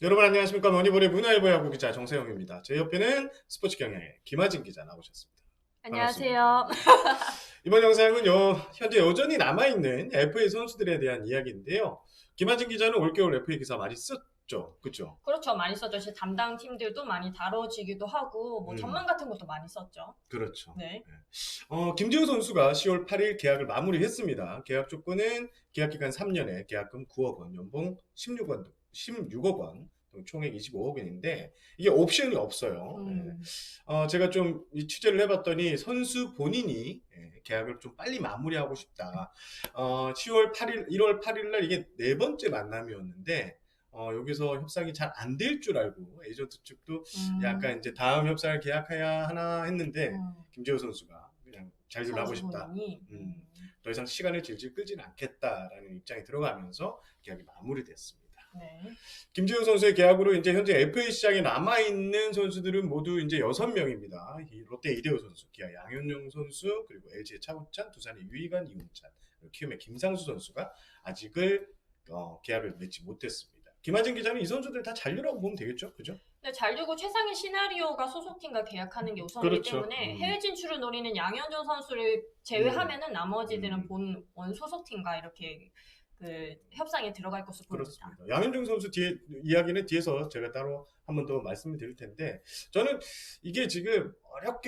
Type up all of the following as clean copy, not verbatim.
여러분 안녕하십니까? 머니볼의 문화일보 야구 기자 정세영입니다. 제 옆에는 스포츠 경향의 김하진 기자 나오셨습니다. 반갑습니다. 안녕하세요. 이번 영상은 현재 여전히 남아있는 FA 선수들에 대한 이야기인데요. 김하진 기자는 올겨울 FA 기사 많이 썼죠? 그죠? 그렇죠. 많이 썼죠. 제 담당 팀들도 많이 다뤄지기도 하고, 뭐 전망 같은 것도 많이 썼죠. 그렇죠. 네. 김지우 선수가 10월 8일 계약을 마무리했습니다. 계약 조건은 계약 기간 3년에 계약금 9억 원, 연봉 16억 원, 총액 25억 원인데 이게 옵션이 없어요. 제가 좀 이 취재를 해봤더니 선수 본인이 계약을 좀 빨리 마무리하고 싶다. 10월 8일, 1월 8일 날 이게 네 번째 만남이었는데 여기서 협상이 잘 안 될 줄 알고 에이전트 측도 약간 이제 다음 협상을 계약해야 하나 했는데 김재호 선수가 그냥 자기들로 하고 선수 싶다. 본인이. 더 이상 시간을 질질 끌지는 않겠다라는 입장이 들어가면서 계약이 마무리됐습니다. 네. 김재호 선수의 계약으로 이제 현재 FA 시장에 남아있는 선수들은 모두 이제 6명입니다. 롯데 이대호 선수, 기아 양현종 선수, 그리고 LG의 차우찬, 두산의 유이관, 이웅찬, 그리고 키움의 김상수 선수가 아직을 계약을 맺지 못했습니다. 김하진 기자는 이 선수들 다 잔류라고 보면 되겠죠? 그죠? 네, 잔류고 최상의 시나리오가 소속팀과 계약하는 게 우선이기 그렇죠. 때문에 해외 진출을 노리는 양현종 선수를 제외하면은 나머지들은 본 원 소속팀과 이렇게 그 협상에 들어갈 것으로 보입니다. 그렇습니다. 양현종 선수 뒤에 이야기는 뒤에서 제가 따로 한 번 더 말씀을 드릴 텐데 저는 이게 지금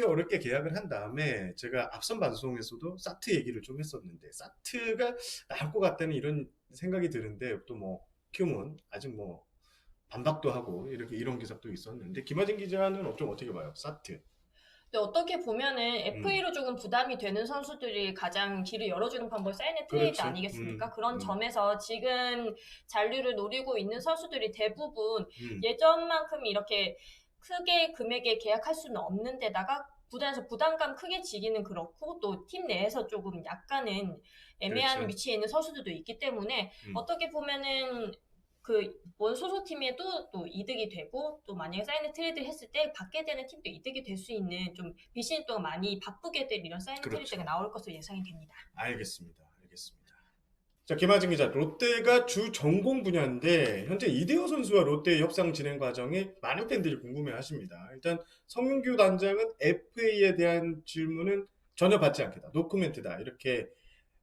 어렵게 계약을 한 다음에 제가 앞선 방송에서도 사트 얘기를 좀 했었는데 사트가 나올 것 같다는 이런 생각이 드는데 또 뭐 키움은 아직 뭐 반박도 하고 이렇게 이런 기사도 있었는데 김하진 기자는 좀 어떻게 봐요? 사트. 근데 어떻게 보면은 FA로 조금 부담이 되는 선수들이 가장 길을 열어주는 방법이 사인의 트레이드 그렇지. 아니겠습니까? 그런 점에서 지금 잔류를 노리고 있는 선수들이 대부분 음. 예전만큼 이렇게 크게 금액에 계약할 수는 없는 데다가 구단에서 부담감 크게 지기는 그렇고 또 팀 내에서 조금 약간은 애매한 그렇죠. 위치에 있는 선수들도 있기 때문에 어떻게 보면은 그 원 소속팀에도 또 이득이 되고 또 만약에 사인을 트레이드를 했을 때 받게 되는 팀도 이득이 될 수 있는 좀 비시즌 동안 많이 바쁘게 될 이런 사인 그렇죠. 트레이드가 나올 것으로 예상이 됩니다. 알겠습니다. 자, 김하진 기자, 롯데가 주 전공 분야인데 현재 이대호 선수와 롯데의 협상 진행 과정에 많은 팬들이 궁금해하십니다. 일단 성윤규 단장은 FA에 대한 질문은 전혀 받지 않겠다, 노코멘트다 이렇게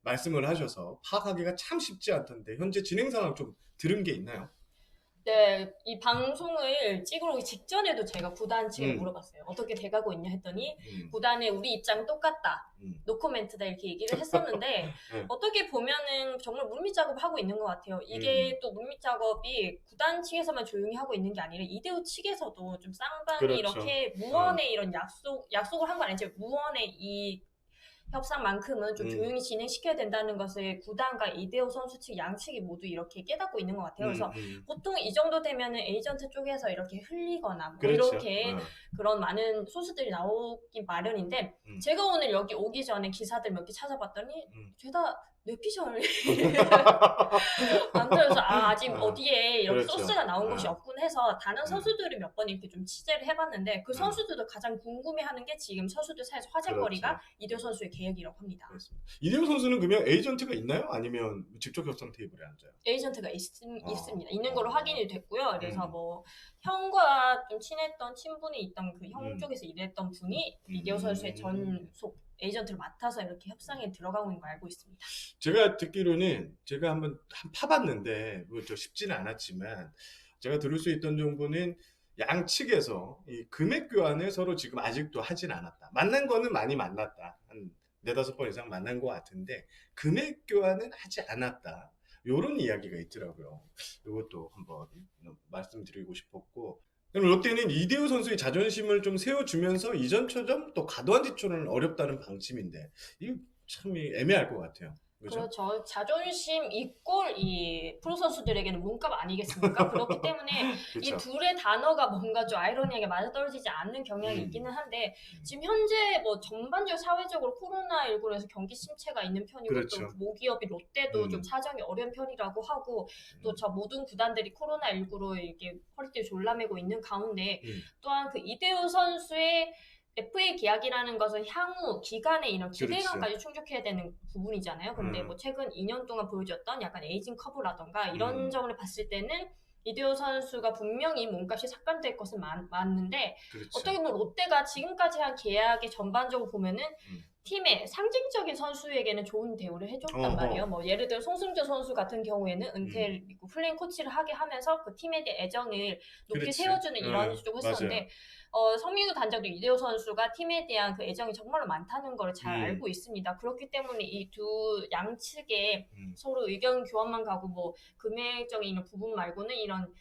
말씀을 하셔서 파악하기가 참 쉽지 않던데 현재 진행 상황 좀 들은 게 있나요? 네, 이 방송을 찍으러 오기 직전에도 제가 구단 측에 물어봤어요. 어떻게 돼가고 있냐 했더니 구단의 우리 입장은 똑같다. 노코멘트다 이렇게 얘기를 했었는데 어떻게 보면은 정말 물밑 작업을 하고 있는 것 같아요. 이게 또 물밑 작업이 구단 측에서만 조용히 하고 있는 게 아니라 이대호 측에서도 좀 쌍방이 그렇죠. 이렇게 무언의 이런 약속을 한 건 아니지 무언의 이 협상만큼은 좀 조용히 진행시켜야 된다는 것을 구단과 이대호 선수 측 양측이 모두 이렇게 깨닫고 있는 것 같아요. 그래서 보통 이 정도 되면은 에이전트 쪽에서 이렇게 흘리거나 뭐 그렇죠. 이렇게 그런 많은 소스들이 나오기 마련인데 제가 오늘 여기 오기 전에 기사들 몇 개 찾아봤더니 죄다 뇌피셜 안 들어서 아직 어디에 이렇게 그렇죠. 소스가 나온 것이 없군 해서 다른 선수들을 몇 번 이렇게 좀 취재를 해봤는데 그 선수들도 가장 궁금해하는 게 지금 선수들 사이에서 화제거리가 그렇죠. 이대호 선수의 계약이라고 합니다. 그렇습니다. 이대호 선수는 그러면 에이전트가 있나요? 아니면 직접 협상 테이블에 앉아요? 에이전트가 있습니다. 있는 걸로 확인이 됐고요. 그래서 뭐 형과 좀 친했던 친분이 있던 그 형 쪽에서 일했던 분이 이대호 선수의 전속 에이전트를 맡아서 이렇게 협상에 들어가고 있는 걸 알고 있습니다. 제가 듣기로는 제가 한번 파봤는데 저 쉽지는 않았지만 제가 들을 수 있던 정보는 양측에서 이 금액 교환을 서로 지금 아직도 하진 않았다. 만난 거는 많이 만났다. 한 네다섯 번 이상 만난 것 같은데 금액 교환은 하지 않았다. 요런 이야기가 있더라고요. 이것도 한번 말씀드리고 싶었고 그럼 롯데는 이대호 선수의 자존심을 좀 세워주면서 이전처럼 또 과도한 지출은 어렵다는 방침인데 이게 참 애매할 것 같아요. 그렇죠? 그렇죠. 자존심 이꼴 이 프로 선수들에게는 몸값 아니겠습니까? 그렇기 때문에 이 둘의 단어가 뭔가 좀 아이러니하게 맞아떨어지지 않는 경향이 있기는 한데 지금 현재 뭐 전반적으로 사회적으로 코로나19로 해서 경기 침체가 있는 편이고 그렇죠. 또 모기업이 롯데도 좀 사정이 어려운 편이라고 하고 또 저 모든 구단들이 코로나19로 이렇게 허리띠를 졸라매고 있는 가운데 또한 그 이대호 선수의 FA 계약이라는 것은 향후 기간에 이런 기대감까지 충족해야 되는 부분이잖아요. 근데 뭐 최근 2년 동안 보여줬던 약간 에이징 커브라던가 이런 점을 봤을 때는 이대호 선수가 분명히 몸값이 삭감될 것은 맞는데 그렇죠. 어떻게 보면 롯데가 지금까지 한 계약의 전반적으로 보면은 음. 팀의 상징적인 선수에게는 좋은 대우를 해줬단 어허. 말이에요. 뭐 예를 들어 송승준 선수 같은 경우에는 은퇴를 믿고 플레인 코치를 하게 하면서 그 팀에 대한 애정을 높게 그렇지. 세워주는 이런 쪽을 맞아요. 했었는데 성민우 단장도 이대호 선수가 팀에 대한 그 애정이 정말로 많다는 걸 잘 알고 있습니다. 그렇기 때문에 이 두 양측에 서로 의견 교환만 가고 뭐 금액적인 이런 부분 말고는 이런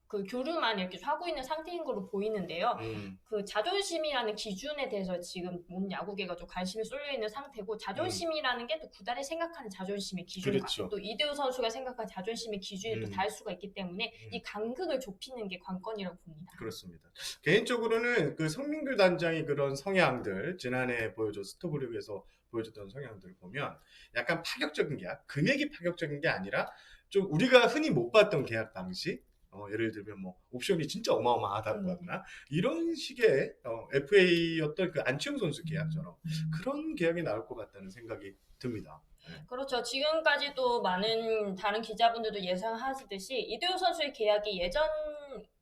그 교류만 이렇게 하고 있는 상태인 걸로 보이는데요. 그 자존심이라는 기준에 대해서 지금 온 야구계가 좀 관심이 쏠려 있는 상태고 자존심이라는 게 또 구단이 생각하는 자존심의 기준과 그렇죠. 또 이대호 선수가 생각하는 자존심의 기준이 또 다를 수가 있기 때문에 이 간극을 좁히는 게 관건이라고 봅니다. 그렇습니다. 개인적으로는 그 성민규 단장이 그런 성향들 지난해 보여줬 스토브리그에서 보여줬던 성향들을 보면 약간 파격적인 계약, 금액이 파격적인 게 아니라 좀 우리가 흔히 못 봤던 계약 방식. 예를 들면 뭐 옵션이 진짜 어마어마하다고 하거나 이런 식의 FA였던 그 안치홍 선수 계약처럼 그런 계약이 나올 것 같다는 생각이 듭니다. 그렇죠. 지금까지도 많은 다른 기자분들도 예상하시듯이 이대호 선수의 계약이 예전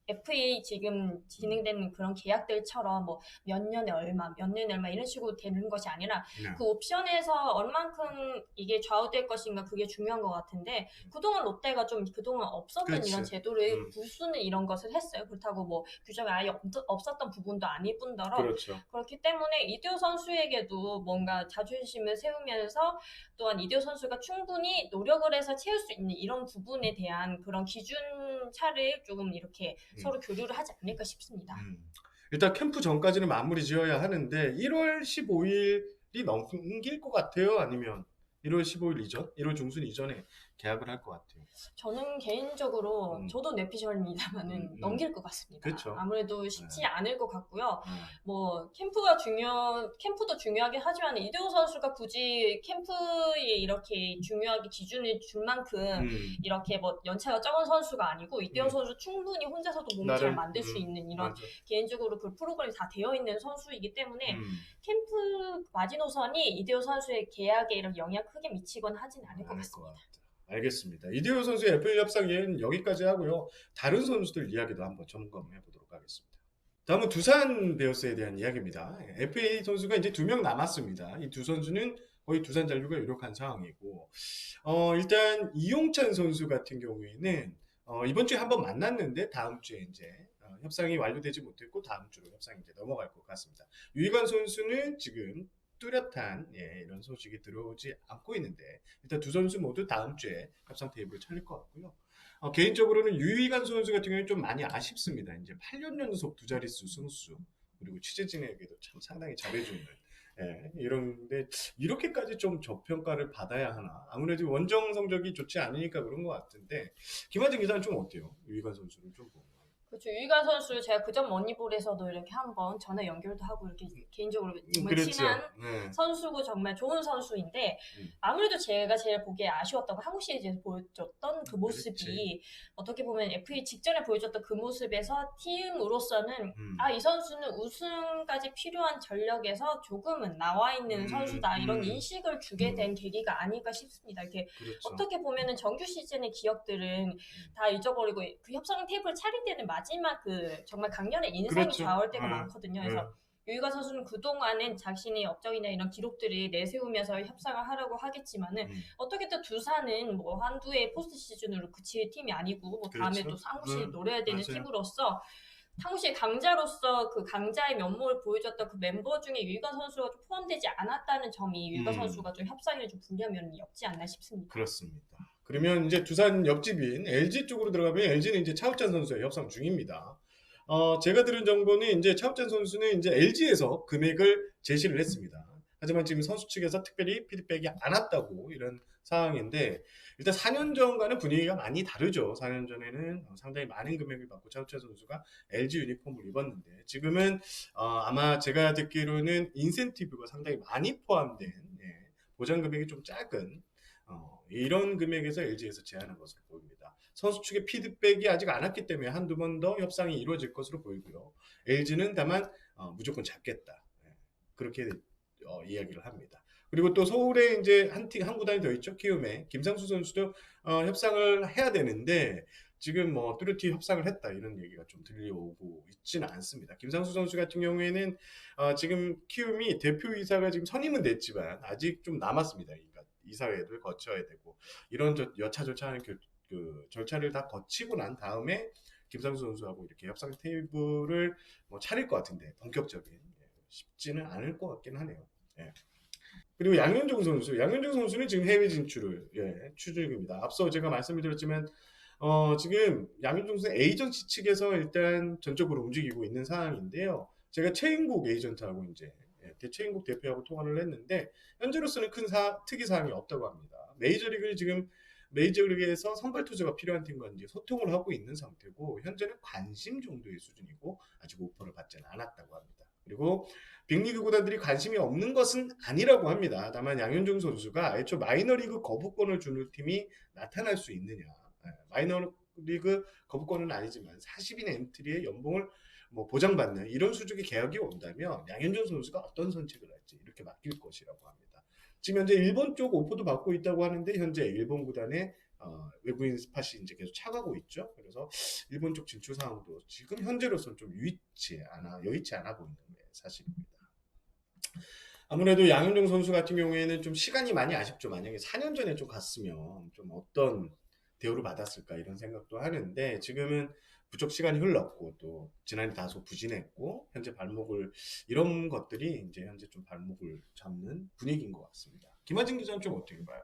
FA 지금 진행되는 그런 계약들처럼 뭐 몇 년에 얼마, 몇 년에 얼마 이런 식으로 되는 것이 아니라 그 옵션에서 얼만큼 이게 좌우될 것인가 그게 중요한 것 같은데 그동안 롯데가 좀 그동안 없었던 그렇지. 이런 제도를 부수는 이런 것을 했어요. 그렇다고 뭐 규정이 아예 없었던 부분도 아닐 뿐더러 그렇죠. 그렇기 때문에 이대호 선수에게도 뭔가 자존심을 세우면서 또한 이대호 선수가 충분히 노력을 해서 채울 수 있는 이런 부분에 대한 그런 기준 차를 조금 이렇게 서로 교류를 하지 않을까 싶습니다. 일단 캠프 전까지는 마무리 지어야 하는데 1월 15일이 넘길 것 같아요? 아니면 1월 15일 이전? 1월 중순 이전에 계약을 할 것 같아요. 저는 개인적으로 저도 내피셜입니다만은 넘길 것 같습니다. 그렇죠. 아무래도 쉽지 않을 것 같고요. 뭐 캠프도 중요하긴 하지만 이대호 선수가 굳이 캠프에 이렇게 중요하게 기준을 줄 만큼 이렇게 뭐 연차가 적은 선수가 아니고 이대호 선수 충분히 혼자서도 몸을 잘 만들 수 있는 이런 맞아. 개인적으로 그 프로그램이 다 되어 있는 선수이기 때문에 캠프 마지노선이 이대호 선수의 계약에 이런 영향 크게 미치거나 하진 않을 것 같습니다. 알겠습니다. 이대호 선수의 FA 협상 이야기는 여기까지 하고요. 다른 선수들 이야기도 한번 점검해 보도록 하겠습니다. 다음은 두산 베어스에 대한 이야기입니다. FA 선수가 이제 2명 남았습니다. 이 두 선수는 거의 두산 잔류가 유력한 상황이고, 일단 이용찬 선수 같은 경우에는 이번 주에 한번 만났는데 다음 주에 이제 협상이 완료되지 못했고 다음 주로 협상이 이제 넘어갈 것 같습니다. 유희관 선수는 지금 뚜렷한 이런 소식이 들어오지 않고 있는데 일단 두 선수 모두 다음 주에 협상 테이블을 차릴 것 같고요. 개인적으로는 유희관 선수 같은 경우는 좀 많이 아쉽습니다. 이제 8년 연속 두 자릿수 승수 그리고 취재진에게도 참 상당히 잘해주는 이런데 이렇게까지 좀 저평가를 받아야 하나? 아무래도 원정 성적이 좋지 않으니까 그런 것 같은데 김하진 기자는 좀 어때요? 유희관 선수를 좀 보면. 그렇죠. 유희관 선수 제가 그전 머니볼에서도 이렇게 한번 전화 연결도 하고 이렇게 개인적으로 정말 그렇죠. 친한 선수고 정말 좋은 선수인데 아무래도 제가 제일 보기에 아쉬웠던 건 한국 시리즈에서 보여줬던 그 모습이 어떻게 보면 FA 직전에 보여줬던 그 모습에서 팀으로서는 이 선수는 우승까지 필요한 전력에서 조금은 나와 있는 선수다 이런 인식을 주게 된 계기가 아닐까 싶습니다. 이렇게 그렇죠. 어떻게 보면은 정규 시즌의 기억들은 다 잊어버리고 그 협상 테이블 차릴 때는 마지막 그 정말 강렬의 인상이 그렇죠. 좌우할 때가 많거든요. 그래서 유희관 선수는 그동안은 자신의 업적이나 이런 기록들을 내세우면서 협상을 하려고 하겠지만은 어떻게든 두산은 뭐 한두 해 포스트 시즌으로 그칠 팀이 아니고 뭐 다음에 그렇죠. 또 상무실 노려야 되는 맞아요. 팀으로서 상무실 강자로서 그 강자의 면모를 보여줬던 그 멤버 중에 유희관 선수가 좀 포함되지 않았다는 점이 유희관 선수가 좀 협상에 좀 불리한 면이 없지 않나 싶습니다. 그렇습니다. 그러면 이제 두산 옆집인 LG 쪽으로 들어가면 LG는 이제 차우찬 선수의 협상 중입니다. 제가 들은 정보는 이제 차우찬 선수는 이제 LG에서 금액을 제시를 했습니다. 하지만 지금 선수 측에서 특별히 피드백이 안 왔다고 이런 상황인데 일단 4년 전과는 분위기가 많이 다르죠. 4년 전에는 상당히 많은 금액을 받고 차우찬 선수가 LG 유니폼을 입었는데 지금은 아마 제가 듣기로는 인센티브가 상당히 많이 포함된 보장 금액이 좀 작은 이런 금액에서 LG에서 제안한 것으로 보입니다. 선수 측의 피드백이 아직 안 왔기 때문에 한두 번 더 협상이 이루어질 것으로 보이고요. LG는 다만 무조건 잡겠다. 그렇게 이야기를 합니다. 그리고 또 서울에 이제 한 구단이 더 있죠. 키움에 김상수 선수도 협상을 해야 되는데 지금 뭐 뚜렷이 협상을 했다 이런 얘기가 좀 들려오고 있지는 않습니다. 김상수 선수 같은 경우에는 지금 키움이 대표이사가 지금 선임은 됐지만 아직 좀 남았습니다. 그러니까 이사회를 거쳐야 되고 이런 여차저차하는 그 절차를 다 거치고 난 다음에 김상수 선수하고 이렇게 협상 테이블을 뭐 차릴 것 같은데 본격적인 쉽지는 않을 것 같긴 하네요. 예. 그리고 양현종 선수는 지금 해외 진출을 추진 중입니다. 앞서 제가 말씀을 드렸지만 지금 양현종 선수 에이전시 측에서 일단 전적으로 움직이고 있는 상황인데요. 제가 최인국 에이전트하고 이제 최인국 대표하고 통화를 했는데 현재로서는 큰 특이 사항이 없다고 합니다. 메이저리그에서 선발 투수가 필요한 팀과 이제 소통을 하고 있는 상태고 현재는 관심 정도의 수준이고 아직 오퍼를 받지는 않았다고 합니다. 그리고 빅리그 구단들이 관심이 없는 것은 아니라고 합니다. 다만 양현종 선수가 애초 마이너리그 거부권을 주는 팀이 나타날 수 있느냐. 마이너리그 거부권은 아니지만 40인 엔트리의 연봉을 뭐 보장받는 이런 수준의 계약이 온다면 양현종 선수가 어떤 선택을 할지 이렇게 맡길 것이라고 합니다. 지금 현재 일본 쪽 오퍼도 받고 있다고 하는데 현재 일본 구단의 외국인 스팟이 이제 계속 차가고 있죠. 그래서 일본 쪽 진출 상황도 지금 현재로서는 좀 여의치 않아 보이는 사실입니다. 아무래도 양현종 선수 같은 경우에는 좀 시간이 많이 아쉽죠. 만약에 4년 전에 좀 갔으면 좀 어떤 대우를 받았을까 이런 생각도 하는데 지금은 부쩍 시간이 흘렀고 또 지난해 다소 부진했고 현재 이런 것들이 이제 현재 좀 발목을 잡는 분위기인 것 같습니다. 김하진 기자는 좀 어떻게 봐요?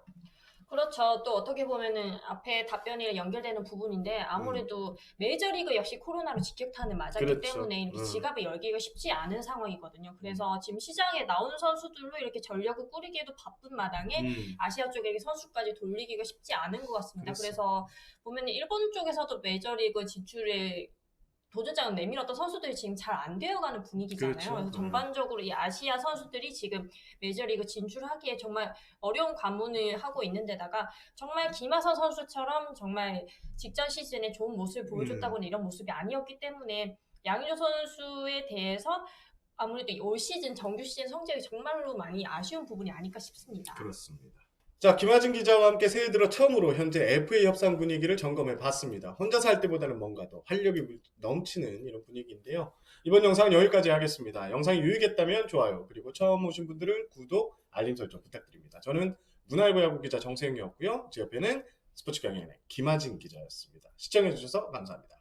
그렇죠. 또 어떻게 보면은 앞에 답변이 연결되는 부분인데 아무래도 메이저리그 역시 코로나로 직격탄을 맞았기 그렇죠. 때문에 이렇게 지갑을 열기가 쉽지 않은 상황이거든요. 그래서 지금 시장에 나온 선수들로 이렇게 전력을 꾸리기에도 바쁜 마당에 아시아 쪽에 선수까지 돌리기가 쉽지 않은 것 같습니다. 그래서 보면 일본 쪽에서도 메이저리그 진출에 도전장을 내밀었던 선수들이 지금 잘 안 되어가는 분위기잖아요. 그렇죠. 그래서 전반적으로 이 아시아 선수들이 지금 메이저리그 진출하기에 정말 어려운 관문을 하고 있는 데다가 정말 김하선 선수처럼 정말 직전 시즌에 좋은 모습을 보여줬다고는 이런 모습이 아니었기 때문에 양현종 선수에 대해서 아무래도 올 시즌 정규 시즌 성적이 정말로 많이 아쉬운 부분이 아닐까 싶습니다. 그렇습니다. 자, 김하진 기자와 함께 새해 들어 처음으로 현재 FA 협상 분위기를 점검해 봤습니다. 혼자서 할 때보다는 뭔가 더 활력이 넘치는 이런 분위기인데요. 이번 영상은 여기까지 하겠습니다. 영상이 유익했다면 좋아요, 그리고 처음 오신 분들은 구독, 알림 설정 부탁드립니다. 저는 문화일보 야구 기자 정세영이었고요. 제 옆에는 스포츠 경향의 김하진 기자였습니다. 시청해주셔서 감사합니다.